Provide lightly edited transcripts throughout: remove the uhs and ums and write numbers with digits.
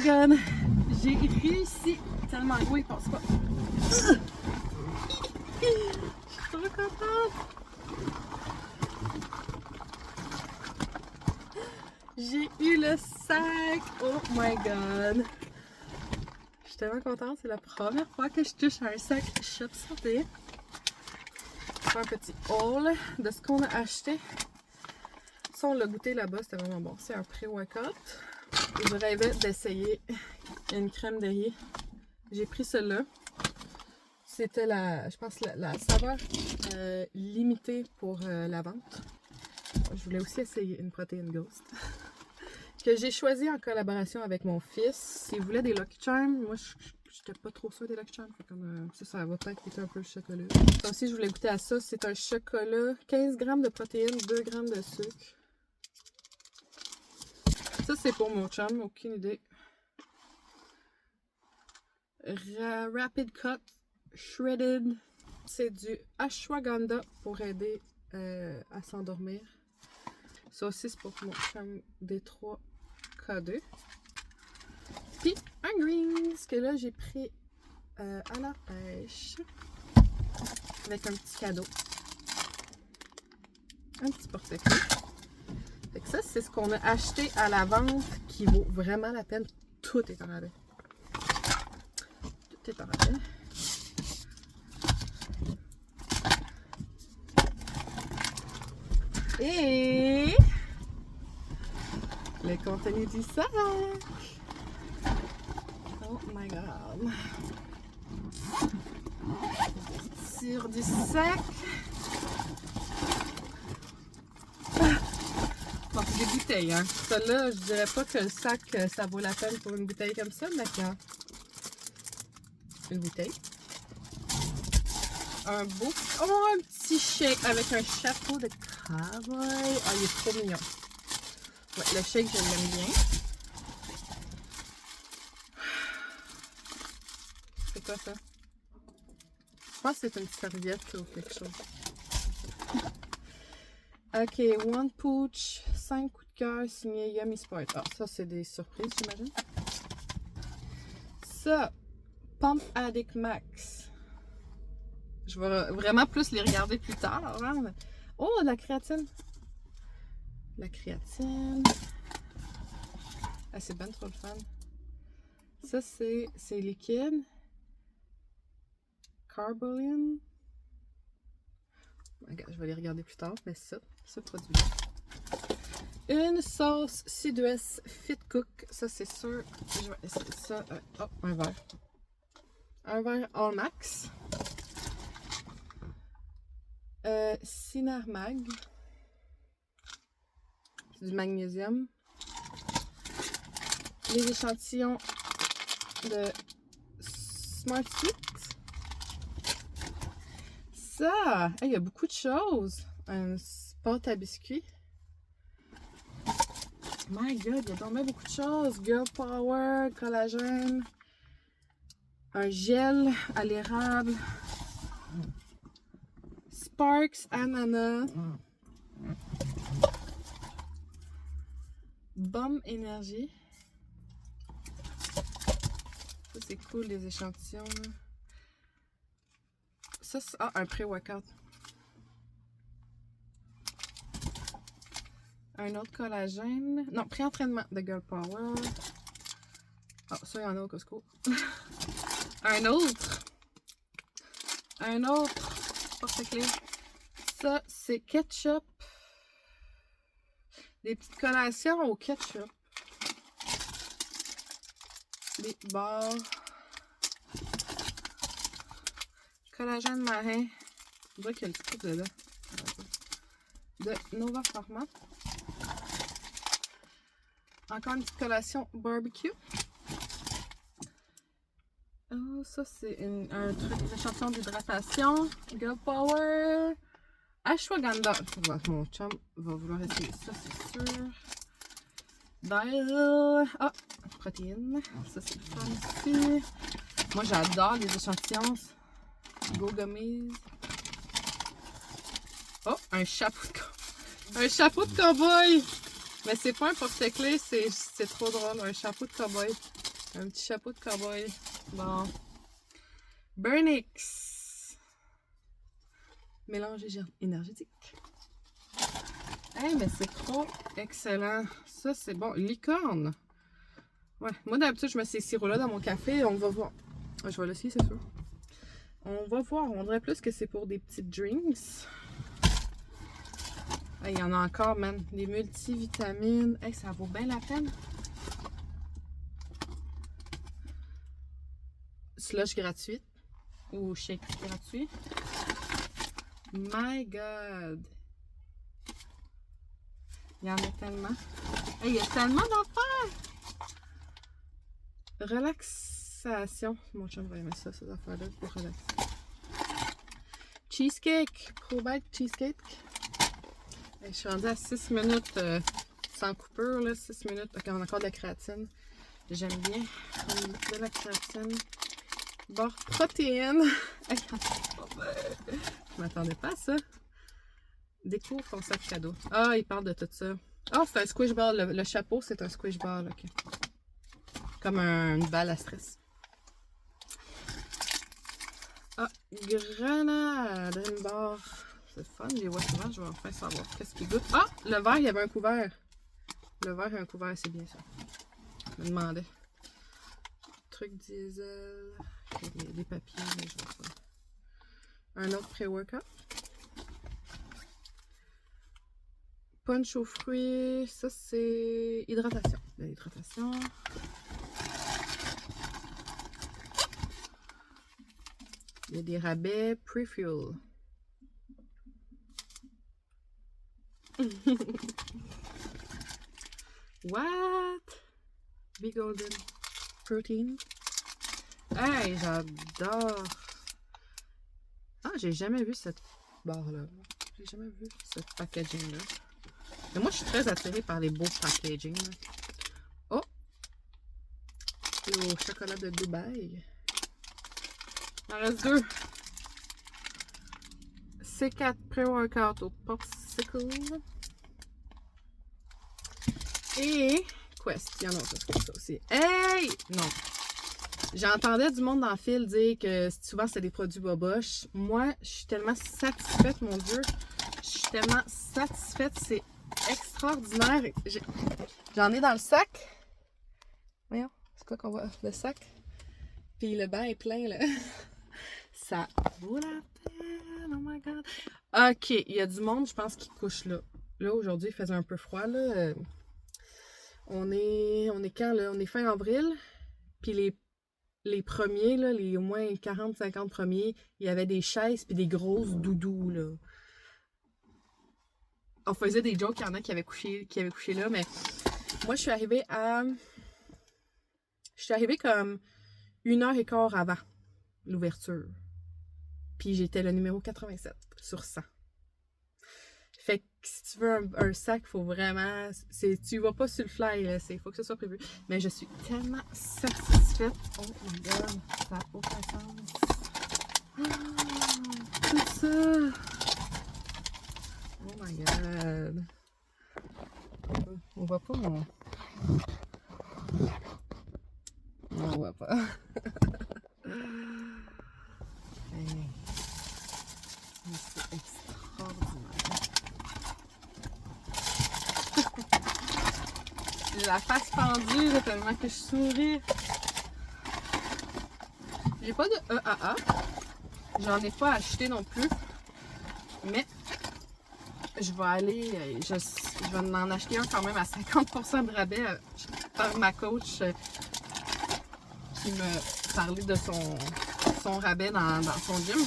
god! J'ai réussi! Tellement gros, il passe pas. Je suis trop contente! J'ai eu le sac! Oh my god! Je suis tellement contente, c'est la première fois que je touche à un sac Shop Santé. Je fais un petit haul de ce qu'on a acheté. Ça, on l'a goûté là-bas, c'était vraiment bon. C'est un pré-workout. Je rêvais d'essayer une crème de riz. J'ai pris celle-là. C'était je pense, la saveur limitée pour la vente. Je voulais aussi essayer une protéine Ghost. Que j'ai choisi en collaboration avec mon fils. S'il voulait des Lucky Charms, moi j'étais pas trop sûre des Lucky Charms. Comme, ça va peut-être goûter un peu le chocolat. Ça aussi, je voulais goûter à ça. C'est un chocolat, 15 g de protéines, 2 g de sucre. Ça, c'est pour mon chum, aucune idée. Rapid Cut Shredded. C'est du ashwagandha pour aider à s'endormir. Ça aussi, c'est pour mon chum D3 K2. Puis un greens que là, j'ai pris à la pêche. Avec un petit cadeau. Un petit porte-clés. Fait que ça, c'est ce qu'on a acheté à la vente qui vaut vraiment la peine. Tout est en rabais. Tout est en rabais. Et le contenu du sac. Oh my god. Sur du sac. Bon, c'est des bouteilles, hein. Ça-là, je dirais pas que le sac, ça vaut la peine pour une bouteille comme ça, mais quand une bouteille. Un beau... Oh, un petit shake avec un chapeau de cowboy. Ah, il est trop mignon. Ouais, le shake, je l'aime bien. C'est quoi ça? Je pense que c'est une serviette ou quelque chose. Ok, One Pooch, 5 coups de cœur signé Yummy Sport. Ah, ça, c'est des surprises, j'imagine. Ça, Pump Addict Max. Je vais vraiment plus les regarder plus tard. Hein? Oh, de la créatine. La créatine. Ah, c'est bien trop le fun. Ça, c'est liquide. Carbolene. Regarde, je vais les regarder plus tard, mais ça, ce produit-là. Une sauce Sud-Ouest Fit Cook. Ça, c'est sûr. Je vais essayer ça. Oh, un verre. Un verre All Max. Sinarmag. C'est du magnésium. Les échantillons de Smart Sweet. Ça! Il y a beaucoup de choses. Un pâte à biscuits. My god, il y a vraiment beaucoup de choses. Girl Power, collagène. Un gel à l'érable. Sparks ananas. Bombe énergie. Ça, c'est cool, les échantillons. Ça, c'est un pré-workout. Un autre collagène. Non, pré-entraînement de Girl Power. Ah, ça, il y en a au Costco. Un autre. Un autre porte-clés. Ça, c'est ketchup. Des petites collations au ketchup. Des barres. Collagène marin. On dirait qu'il y a le truc dedans. De Nova Pharma. Encore une petite collation barbecue. Oh, ça c'est un truc, une échantillon d'hydratation. Girl Power. Ashwagandha. Mon chum va vouloir essayer ça, c'est sûr. Dial. Ah, protéines. Ça c'est le fun aussi. Moi j'adore les échantillons. Go Gummies. Oh, un chapeau de cowboy. Un chapeau de cowboy! Mais c'est pas un porte-clés, c'est trop drôle. Un chapeau de cowboy. Un petit chapeau de cowboy. Bon. Burnix. Mélange énergétique. Hey, mais c'est trop excellent. Ça, c'est bon. Licorne. Ouais, moi d'habitude, je mets ces sirops-là dans mon café. On va voir. Je vais l'essayer, c'est sûr. On va voir. On dirait plus que c'est pour des petites drinks. Hey, il y en a encore, man. Des multivitamines. Hey, ça vaut bien la peine. Slush gratuite. Ou shake gratuit. My God. Il y en a tellement. Hey, il y a tellement d'affaires. Relaxation. Mon chum va aimer ça, ces affaires-là, pour relaxer. Cheesecake. Pro-bite cheesecake. Hey, je suis rendue à 6 minutes sans coupure, là. 6 minutes. Ok, on a encore de la créatine. J'aime bien. De la créatine. Barre protéine. Hey, je m'attendais pas à ça. Découvre ton sac cadeau. Ah, il parle de tout ça. Ah, c'est un squish ball. Le chapeau, c'est un squish ball. Ok. Comme une balle à stress. Ah, grenade. Une barre. C'est fun, les vois souvent. Je vais enfin savoir qu'est-ce qu'il goûte. Ah, le verre, il y avait un couvert. Le verre et un couvert, c'est bien ça. Je me demandais. Truc diesel. Des papiers, mais je vois ça. Un autre pré-workout. Punch aux fruits, ça c'est hydratation. De l'hydratation. Il y a des rabais pre-fuel. What? Big Golden Protein. Hey, j'adore. Ah, j'ai jamais vu cette barre-là. J'ai jamais vu cette packaging-là. Mais moi, je suis très attirée par les beaux packaging. Là. Oh! Le chocolat de Dubaï. Il en reste 2. C4 pré-workout au popsicle. Et Quest. Il y en a autre que ça aussi. Hey! Non. J'entendais du monde dans le fil dire que souvent c'est des produits boboches. Moi, je suis tellement satisfaite, mon Dieu. Je suis tellement satisfaite. C'est extraordinaire. J'en ai dans le sac. Voyons, c'est quoi qu'on voit? Le sac. Puis le bain est plein, là. Ça vaut la peine. Oh my God. Ok, il y a du monde, je pense, qui couche là. Là, aujourd'hui, il faisait un peu froid, là. On est quand, là? On est fin avril. Puis les premiers, là, les au moins 40-50 premiers, il y avait des chaises puis des grosses doudous, là. On faisait des jokes, il y en a qui avaient couché là, mais moi, je suis arrivée comme 1h15 avant l'ouverture. Puis j'étais le numéro 87 sur 100. Fait que si tu veux un sac, faut vraiment... Tu vas pas sur le fly, là. Faut que ce soit prévu. Mais je suis tellement satisfaite. Oh my God, ça n'a aucun sens. Ah, tout ça. Oh my God. On voit pas mon... Non, on voit pas. Hey. C'est extraordinaire. J'ai la face pendue, là, tellement que je souris. J'ai pas de EAA. J'en ai pas acheté non plus. Mais je vais aller. Je vais en acheter un quand même à 50% de rabais par ma coach qui me parlait de son rabais dans son gym.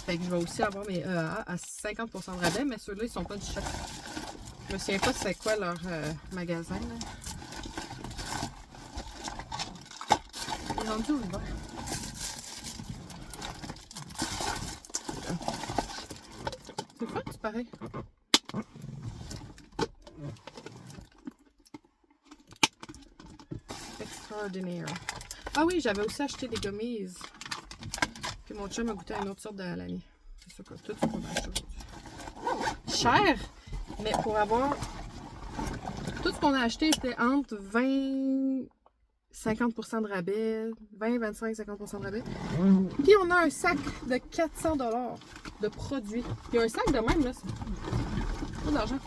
Fait que je vais aussi avoir mes EAA à 50% de rabais, mais ceux-là, ils sont pas du choc. Je me souviens pas c'est quoi leur magasin. Là. Ils ont tout ouvert. C'est quoi, tu parais? Extraordinaire. Ah oui, j'avais aussi acheté des gummies. Puis mon chum a goûté à une autre sorte de l'année. C'est ça que tout ce qu'on a acheté aujourd'hui. Cher, mais pour avoir... Tout ce qu'on a acheté était entre 20 50% de rabais, 20, 25, 50% de rabais. Puis on a un sac de 400 $ de produits. Il y a un sac de même, là, c'est trop d'argent.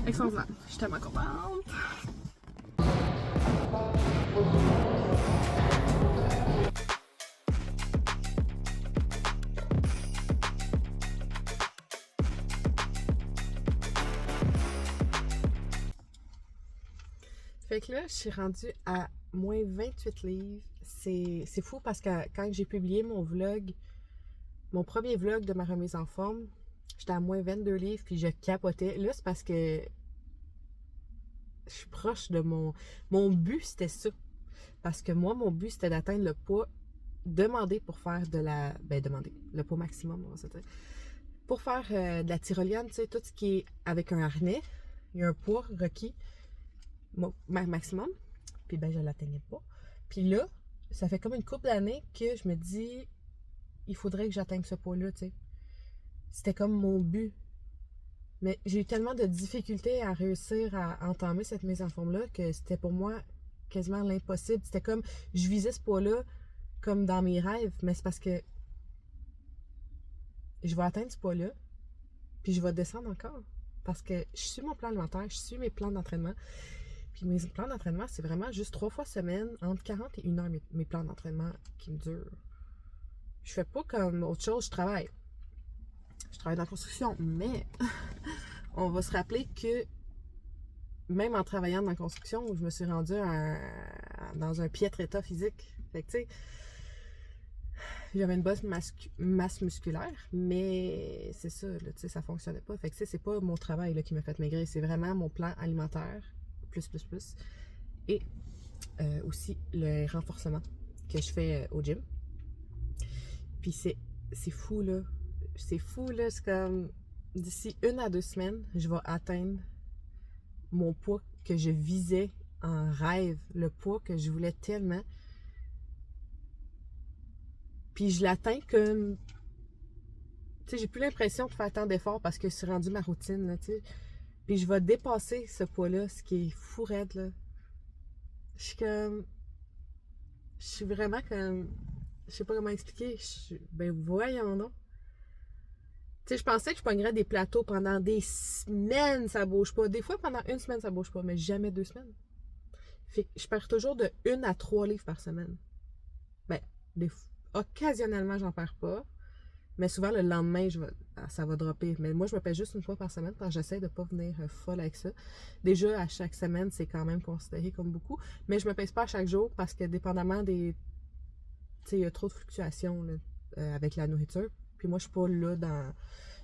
Extraordinaire. Je suis tellement contente. Fait que là, je suis rendue à moins 28 livres. C'est fou parce que quand j'ai publié mon vlog, mon premier vlog de ma remise en forme, j'étais à moins 22 livres puis je capotais. Là, c'est parce que je suis proche de mon but, c'était ça. Parce que moi, mon but, c'était d'atteindre le poids demandé pour faire de la... Ben, demandé. Le poids maximum, on va se dire. Pour faire de la tyrolienne, tu sais, tout ce qui est avec un harnais, il y a un poids requis maximum. Puis ben, je l'atteignais pas. Puis là, ça fait comme une couple d'années que je me dis, il faudrait que j'atteigne ce poids-là, tu sais. C'était comme mon but. Mais j'ai eu tellement de difficultés à réussir à entamer cette mise en forme-là que c'était pour moi quasiment l'impossible. C'était comme, je visais ce poids-là comme dans mes rêves, mais c'est parce que je vais atteindre ce poids-là, puis je vais descendre encore. Parce que je suis mon plan alimentaire, je suis mes plans d'entraînement. Puis mes plans d'entraînement, c'est vraiment juste 3 fois semaine, entre 40 et 1 heure, mes plans d'entraînement qui me durent. Je fais pas comme autre chose, je travaille. Je travaille dans la construction, mais on va se rappeler que même en travaillant dans la construction, je me suis rendue dans un piètre état physique. Fait que tu sais, j'avais une bonne masse musculaire, mais c'est ça, là, tu sais, ça fonctionnait pas. Fait que c'est pas mon travail là, qui m'a fait maigrir, c'est vraiment mon plan alimentaire, plus. Et aussi le renforcement que je fais au gym. Puis c'est fou, là. C'est fou, là. C'est comme d'ici 1 à 2 semaines, je vais atteindre mon poids que je visais en rêve, le poids que je voulais tellement. Puis je l'atteins comme... Tu sais, j'ai plus l'impression de faire tant d'efforts parce que c'est rendu ma routine, là, tu sais. Puis je vais dépasser ce poids-là, ce qui est fou raide, là. Je suis comme... Je suis vraiment comme... Je sais pas comment expliquer. Ben voyons donc. Tu sais, je pensais que je pognerais des plateaux pendant des semaines, ça bouge pas. Des fois, pendant 1 semaine, ça bouge pas, mais jamais 2 semaines. Fait que je perds toujours de 1 à 3 livres par semaine. Ben, occasionnellement, j'en perds pas. Mais souvent, le lendemain, ça va dropper. Mais moi, je me pèse juste 1 fois par semaine parce que j'essaie de pas venir folle avec ça. Déjà, à chaque semaine, c'est quand même considéré comme beaucoup. Mais je me pèse pas à chaque jour parce que dépendamment des... Tu sais, il y a trop de fluctuations là, avec la nourriture. Puis moi, je suis pas là dans...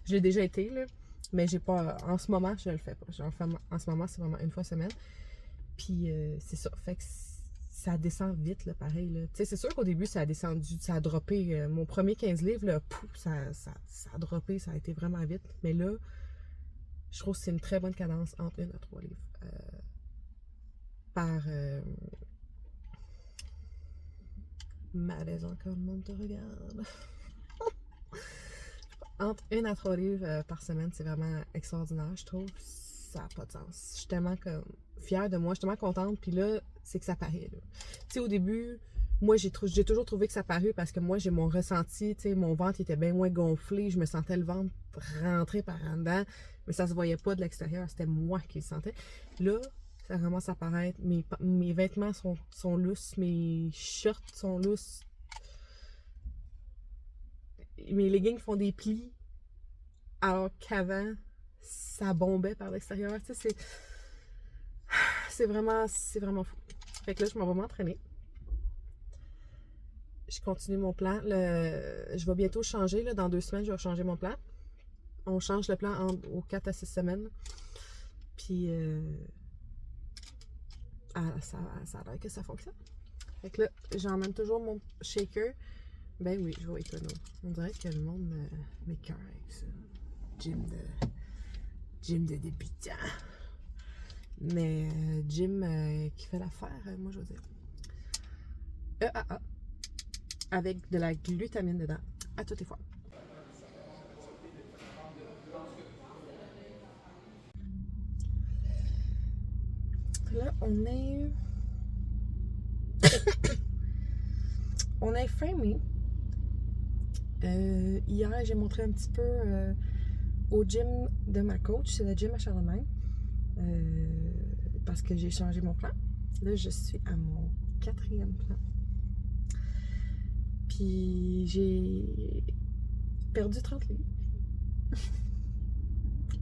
Je l'ai déjà été, là, mais j'ai pas... En ce moment, je le fais pas. En ce moment, c'est vraiment 1 fois semaine. Puis c'est ça. Fait que ça descend vite, là, pareil. Tu sais, c'est sûr qu'au début, ça a descendu, ça a droppé. Mon premier 15 livres, là, pouf, ça a droppé, ça a été vraiment vite. Mais là, je trouve que c'est une très bonne cadence entre 1 à 3 livres par... malaise encore, le monde te regarde. Entre 1 à 3 livres par semaine, c'est vraiment extraordinaire, je trouve. Ça n'a pas de sens. Je suis tellement comme fière de moi, je suis tellement contente, puis là, c'est que ça paraît. Tu sais, au début, moi, j'ai toujours trouvé que ça paraît parce que moi, j'ai mon ressenti, tu sais, mon ventre était bien moins gonflé, je me sentais le ventre rentrer par en dedans, mais ça se voyait pas de l'extérieur, c'était moi qui le sentais. Là, ça commence à paraître, mes vêtements sont lousses, mes shorts sont lousses, mes leggings font des plis, alors qu'avant, ça bombait par l'extérieur. Tu sais, c'est vraiment fou. Fait que là, je m'en vais m'entraîner. Je continue mon plan. Je vais bientôt changer. Là, dans 2 semaines, je vais changer mon plan. On change le plan aux 4 à 6 semaines. Puis, ça a l'air que ça fonctionne. Fait que là, j'emmène toujours mon shaker. Ben oui, je vais économiser. On dirait que le monde m'écoeure avec ça. Gym de débutant. Mais gym qui fait l'affaire, moi je veux dire. EAA. Avec de la glutamine dedans. À toutes les fois. Là, on est on a framé. Hier, j'ai montré un petit peu au gym de ma coach, c'est le gym à Charlemagne, parce que j'ai changé mon plan. Là, je suis à mon 4e plan. Puis j'ai perdu 30 livres.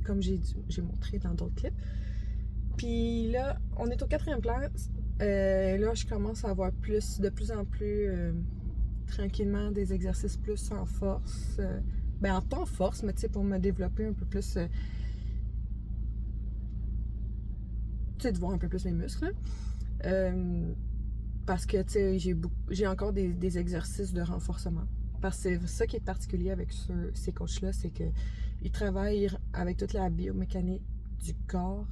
Comme j'ai montré dans d'autres clips. Puis là, on est au 4e plan. Là, je commence à avoir de plus en plus tranquillement des exercices plus en force. Ben en temps force, mais tu sais, pour me développer un peu plus. Tu sais, de voir un peu plus mes muscles. Parce que, tu sais, j'ai encore des exercices de renforcement. Parce que c'est ça qui est particulier avec ces coachs-là, c'est qu'ils travaillent avec toute la biomécanique du corps.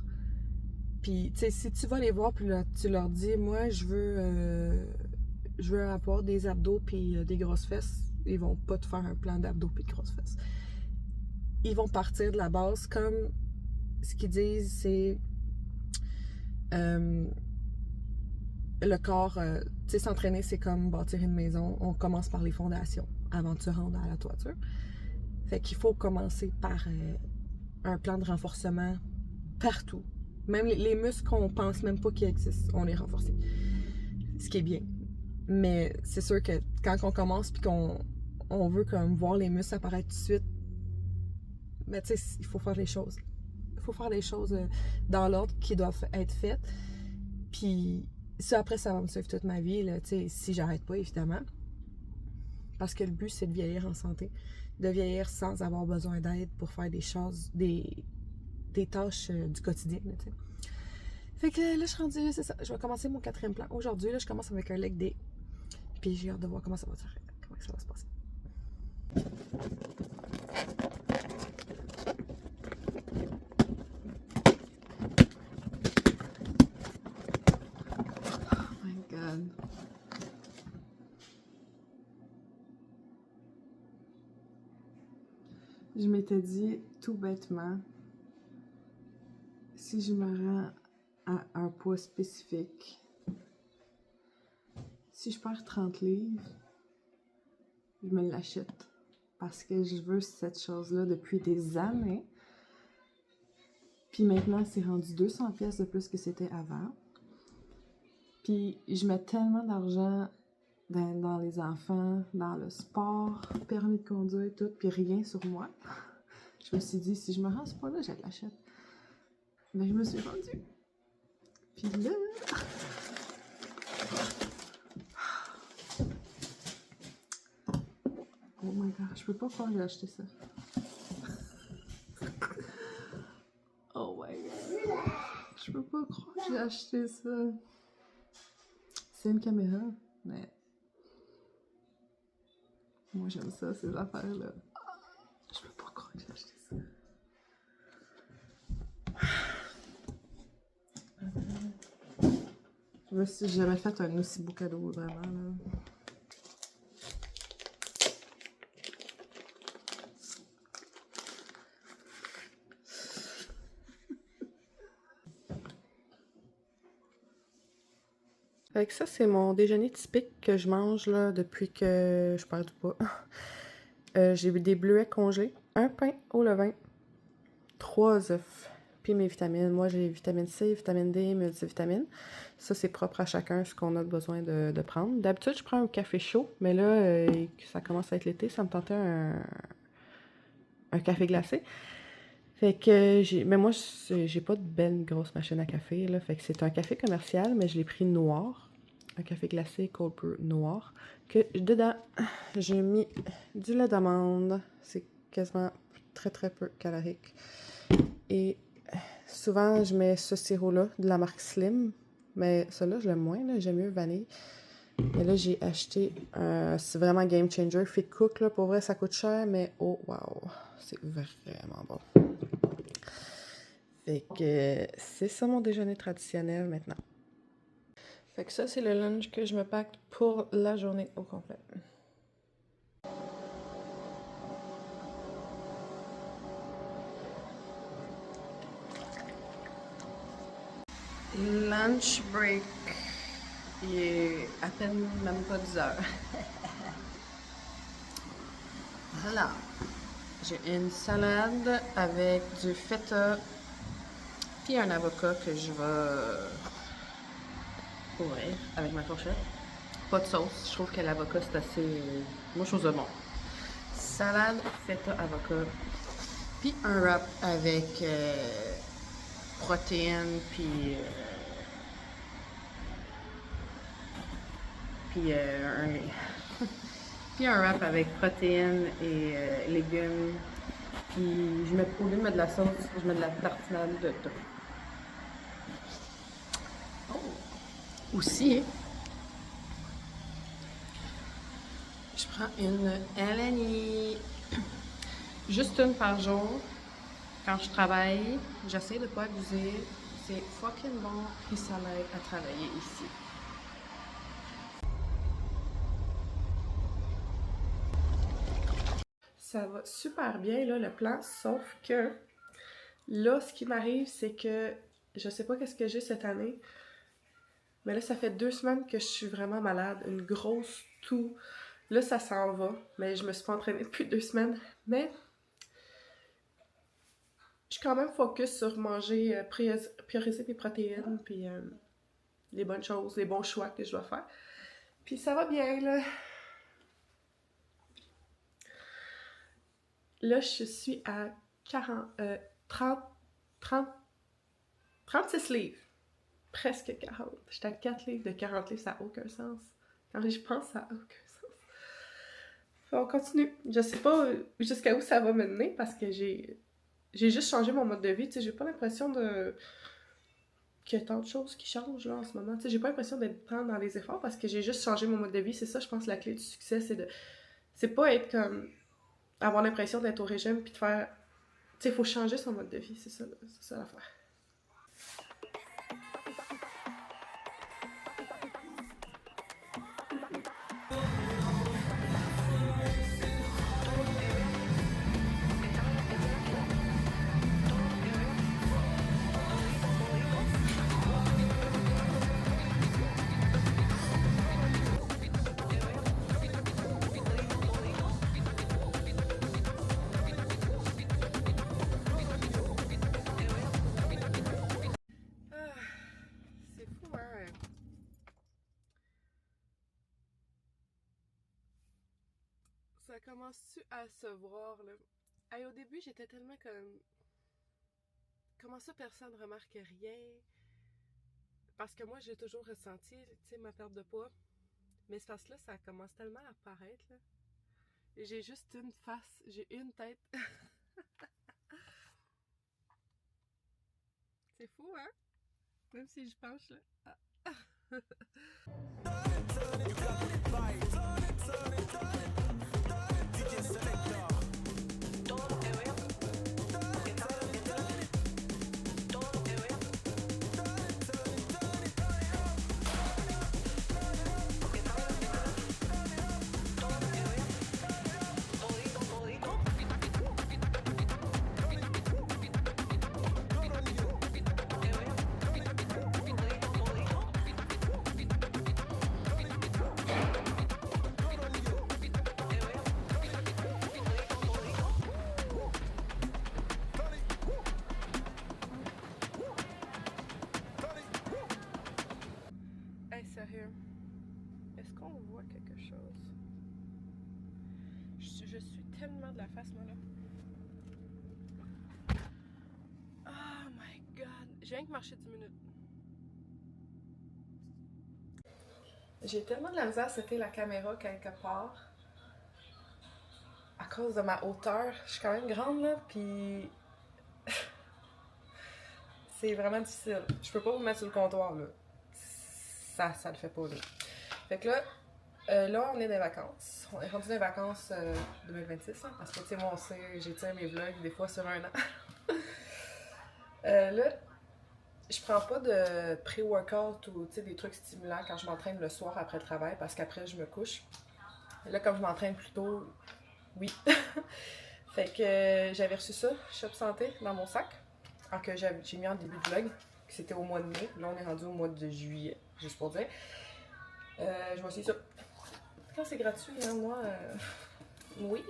Puis, tu sais, si tu vas les voir, puis là, tu leur dis, moi, je veux avoir des abdos puis des grosses fesses, ils vont pas te faire un plan d'abdos puis de grosses fesses. Ils vont partir de la base comme ce qu'ils disent, c'est le corps, tu sais, s'entraîner, c'est comme bâtir une maison. On commence par les fondations avant de se rendre à la toiture. Fait qu'il faut commencer par un plan de renforcement partout. Même les muscles qu'on pense même pas qu'ils existent, on les renforce. Ce qui est bien. Mais c'est sûr que quand on commence puis qu'on veut comme voir les muscles apparaître tout de suite, mais tu sais, il faut faire les choses. Il faut faire les choses dans l'ordre qui doivent être faites. Puis ça, après, ça va me suivre toute ma vie, là, tu sais, si j'arrête pas, évidemment. Parce que le but, c'est de vieillir en santé. De vieillir sans avoir besoin d'aide pour faire des choses, des tâches du quotidien, tu sais. Fait que là, je suis rendue, c'est ça. Je vais commencer mon 4e plan. Aujourd'hui, là, je commence avec un leg day. Puis j'ai hâte de voir comment ça va se faire, comment ça va se passer. Oh my god. Je m'étais dit tout bêtement, si je me rends à un poids spécifique, si je perds 30 livres, je me l'achète. Parce que je veux cette chose-là depuis des années. Puis maintenant, c'est rendu 200 pièces de plus que c'était avant. Puis je mets tellement d'argent dans les enfants, dans le sport, permis de conduire, tout, puis rien sur moi. Je me suis dit, si je me rends à ce point-là, je l'achète. Mais je me suis rendue. Puis là... Oh my god, je peux pas croire que j'ai acheté ça. Oh my god. Je peux pas croire que j'ai acheté ça. C'est une caméra, mais... Moi, j'aime ça, ces affaires-là. Je peux pas croire que j'ai acheté ça. Je me suis jamais fait un aussi beau cadeau, vraiment, là. Fait que ça, c'est mon déjeuner typique que je mange là, depuis que je perds du poids. J'ai des bleuets congelés, un pain au levain, 3 œufs, puis mes vitamines. Moi, j'ai vitamine C, vitamine D, multivitamines. Ça, c'est propre à chacun ce qu'on a besoin de prendre. D'habitude, je prends un café chaud, mais là, ça commence à être l'été, ça me tentait un café glacé. Fait que mais moi, j'ai pas de belle grosse machine à café, là. Fait que c'est un café commercial, mais je l'ai pris noir. Un café glacé cold brew noir. Que dedans, j'ai mis du lait d'amande. C'est quasiment très très peu calorique. Et souvent, je mets ce sirop-là de la marque Slim. Mais celui-là, je l'aime moins, là. J'aime mieux vanille. Et là, j'ai acheté, c'est vraiment game changer. Fit Cook, là. Pour vrai, ça coûte cher, mais oh wow, c'est vraiment bon. Fait que c'est ça mon déjeuner traditionnel maintenant. Fait que ça, c'est le lunch que je me pack pour la journée au complet. Lunch break. Il est à peine même pas 10 heures. Voilà. J'ai une salade avec du feta puis un avocat que je vais ouvrir avec ma fourchette. Pas de sauce. Je trouve que l'avocat, c'est assez... moi, je trouve ça bon. Salade, feta, avocat. Puis un wrap avec protéines, puis puis un wrap avec protéines et légumes. Puis je mets, au lieu de mettre de la sauce, je mets de la tartinade de thon. Oh. Aussi, je prends une Eleni. Juste une par jour. Quand je travaille, j'essaie de pas abuser. C'est fucking bon, puis ça m'aide à travailler ici. Ça va super bien, là, le plan, sauf que là, ce qui m'arrive, c'est que je sais pas qu'est-ce que j'ai cette année, mais là, ça fait 2 semaines que je suis vraiment malade, une grosse toux. Là, ça s'en va, mais je me suis pas entraînée depuis 2 semaines, mais je suis quand même focus sur manger, prioriser mes protéines, puis les bonnes choses, les bons choix que je dois faire. Puis ça va bien, là. Là, je suis à 36 livres. Presque 40. J'étais à 4 livres de 40 livres, ça n'a aucun sens. Quand je pense, ça n'a aucun sens. On continue. Je sais pas jusqu'à où ça va me mener parce que j'ai juste changé mon mode de vie. Tu sais, j'ai pas l'impression qu'il y a tant de choses qui changent là en ce moment. Tu sais, j'ai pas l'impression d'être tant dans les efforts parce que j'ai juste changé mon mode de vie. C'est ça, je pense, la clé du succès, c'est pas être comme avoir l'impression d'être au régime puis de faire. Tu sais, il faut changer son mode de vie, c'est ça l'affaire. C'est fou, hein? Ça commence-tu à se voir, là? Hey, au début, j'étais tellement comme... Comment ça, personne ne remarque rien? Parce que moi, j'ai toujours ressenti, tu sais, ma perte de poids. Mais c'est parce que là, ça commence tellement à apparaître, là. Et j'ai juste une face, j'ai une tête. C'est fou, hein? Même si je penche, là. Ah. Hey, sérieux, est-ce qu'on voit quelque chose? Je suis tellement de la face, moi, là. Oh my god! Je viens que marcher 10 minutes. J'ai tellement de la misère à setter la caméra quelque part. À cause de ma hauteur. Je suis quand même grande, là, puis... c'est vraiment difficile. Je peux pas vous mettre sur le comptoir, là. Ça le fait pas, là. Fait que là, on est dans les vacances. On est rendu dans les vacances 2026, hein, parce que, tu sais, moi, on sait, j'étire mes vlogs des fois sur 1 an. Là, je prends pas de pré-workout ou, tu sais, des trucs stimulants quand je m'entraîne le soir après le travail, parce qu'après, je me couche. Là, comme je m'entraîne plus tôt, oui. Fait que j'avais reçu ça, Shop Santé, dans mon sac, que j'ai mis en début de vlog, que c'était au mois de mai. Là, on est rendu au mois de juillet, juste pour dire. Je vais essayer ça. Quand c'est gratuit, hein, moi, oui.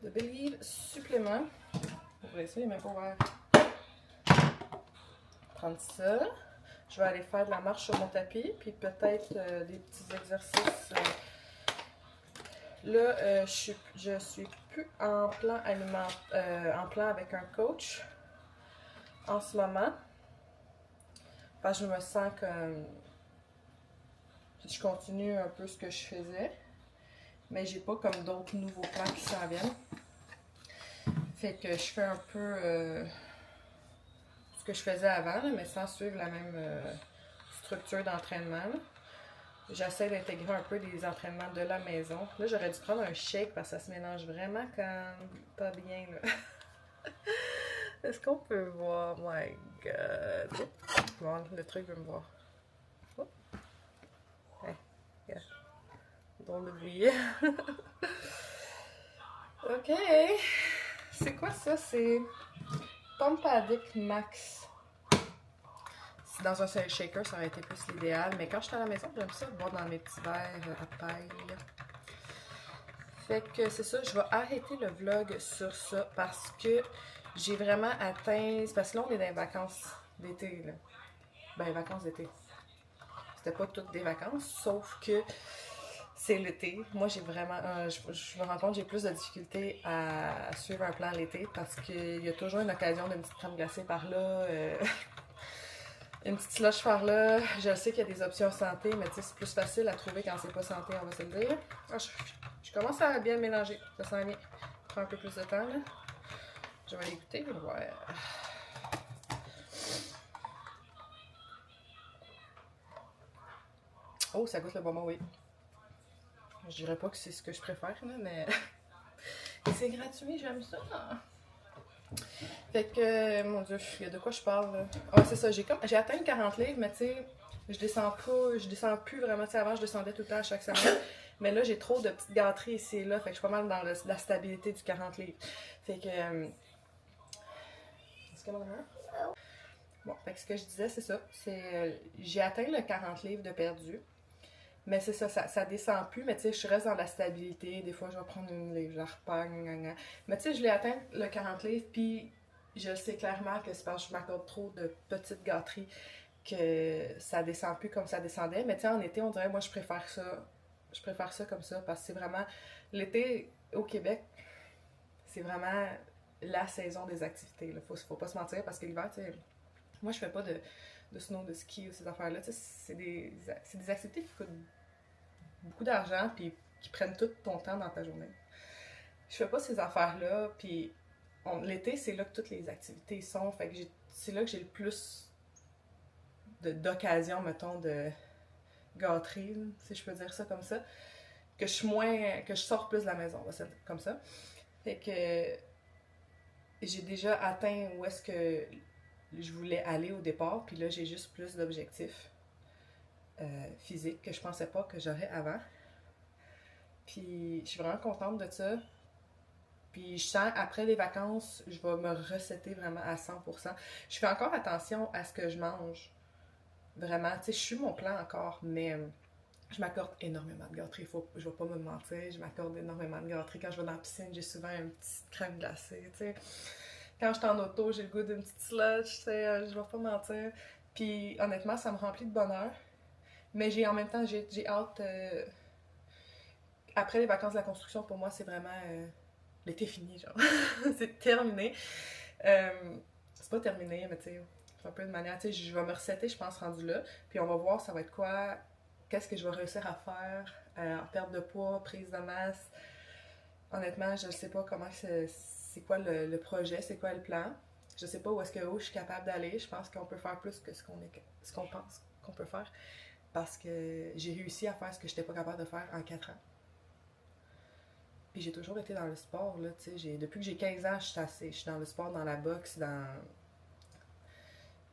de Believe supplément. Ouvrir ça, il n'est même pas ouvert. Prendre ça. Je vais aller faire de la marche sur mon tapis, puis peut-être des petits exercices. Là, je suis plus en plan en plan avec un coach en ce moment. Parce que je me sens comme je continue un peu ce que je faisais, mais j'ai pas comme d'autres nouveaux plans qui s'en viennent. Fait que je fais un peu ce que je faisais avant, là, mais sans suivre la même structure d'entraînement. J'essaie d'intégrer un peu des entraînements de la maison. Là, j'aurais dû prendre un shake parce que ça se mélange vraiment comme pas bien. Est-ce qu'on peut voir? Oh my god. Bon, le truc veut me voir. Oh. Hey, yeah. Drôle de bruit. Ok. C'est quoi ça? C'est Pump Addict Max. Dans un shaker, ça aurait été plus l'idéal. Mais quand je suis à la maison, j'aime ça boire dans mes petits verres à paille. Fait que c'est ça, je vais arrêter le vlog sur ça parce que j'ai vraiment atteint... Parce que là, on est dans les vacances d'été. Ben, les vacances d'été. C'était pas toutes des vacances, sauf que c'est l'été. Moi, j'ai vraiment... je me rends compte que j'ai plus de difficultés à suivre un plan l'été parce qu'il y a toujours une occasion d'une petite crème glacée par là. Une petite slush par là. Je sais qu'il y a des options santé, mais c'est plus facile à trouver quand c'est pas santé, on va se le dire. Je commence à bien mélanger. Ça sent bien. Ça prend un peu plus de temps, là. Je vais aller goûter, je vais voir. Oh, ça goûte le bonbon, oui. Je dirais pas que c'est ce que je préfère, là, mais... Et c'est gratuit, j'aime ça. Fait que, mon Dieu, il y a de quoi je parle, là. Ah, c'est ça, j'ai atteint 40 livres, mais tu sais, je descends plus vraiment. Tu sais, avant, je descendais tout le temps à chaque semaine. Mais là, j'ai trop de petites gâteries ici et là, fait que je suis pas mal dans la stabilité du 40 livres. Fait que... Est-ce que bon, fait que ce que je disais, c'est ça. J'ai atteint le 40 livres de perdu. Mais c'est ça, ça descend plus, mais tu sais, je reste dans la stabilité. Des fois, je vais prendre une livre, je la repagne, mais tu sais, je l'ai atteint le 40 livres, puis je sais clairement que c'est parce que je m'accorde trop de petites gâteries que ça descend plus comme ça descendait. Mais tu sais, en été, on dirait, moi, je préfère ça. Je préfère ça comme ça, parce que c'est vraiment... L'été, au Québec, c'est vraiment la saison des activités. Faut pas se mentir, parce que l'hiver, tu sais, moi, je fais pas de snow, de ski ou ces affaires-là. Tu sais, c'est des activités qui coûtent beaucoup d'argent puis qui prennent tout ton temps dans ta journée. Je fais pas ces affaires-là, puis l'été, c'est là que toutes les activités sont. Fait que c'est là que j'ai le plus d'occasions, mettons, de gâterie, si je peux dire ça comme ça. Que je sors plus de la maison, comme ça. Fait que j'ai déjà atteint où est-ce que je voulais aller au départ, puis là, j'ai juste plus d'objectifs physiques que je pensais pas que j'aurais avant. Puis je suis vraiment contente de ça. Puis je sens, après les vacances, je vais me resetter vraiment à 100%. Je fais encore attention à ce que je mange. Vraiment, tu sais, je suis mon plan encore, mais je m'accorde énormément de gâteries. Je vais pas me mentir, je m'accorde énormément de gâteries. Quand je vais dans la piscine, j'ai souvent une petite crème glacée, tu sais. Quand je suis en auto, j'ai le goût d'une petite slush, tu sais, je vais pas mentir. Puis honnêtement, ça me remplit de bonheur. Mais en même temps, j'ai hâte... Après les vacances de la construction, pour moi, c'est vraiment... l'été fini, genre. C'est terminé. C'est pas terminé, mais tu sais, c'est un peu de manière... Tu sais, je vais me resetter, je pense, rendu là. Puis on va voir, ça va être quoi... Qu'est-ce que je vais réussir à faire en perte de poids, prise de masse. Honnêtement, je ne sais pas comment c'est quoi le projet, c'est quoi le plan. Je sais pas où je suis capable d'aller. Je pense qu'on peut faire plus que ce qu'on pense qu'on peut faire. Parce que j'ai réussi à faire ce que je n'étais pas capable de faire en 4 ans. Puis j'ai toujours été dans le sport, là, tu sais. Depuis que j'ai 15 ans, je suis dans le sport, dans la boxe,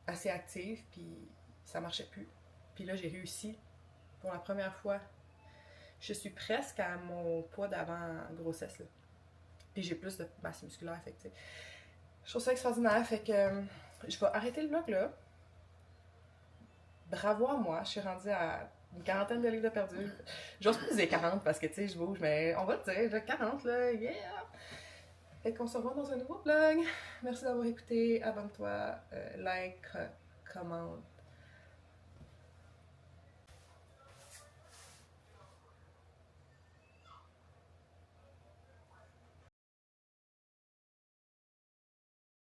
assez active, puis ça marchait plus. Puis là, j'ai réussi pour la première fois. Je suis presque à mon poids d'avant grossesse, là. Puis j'ai plus de masse musculaire, fait que, tu sais. Je trouve ça extraordinaire, fait que je vais arrêter le vlog là. Bravo à moi, je suis rendue à une quarantaine de livres de perdu. J'ose pas dire 40 parce que, tu sais, je bouge, mais on va le dire, j'ai 40, là, yeah! Fait qu'on se revoit dans un nouveau vlog. Merci d'avoir écouté. Abonne-toi, like, commente.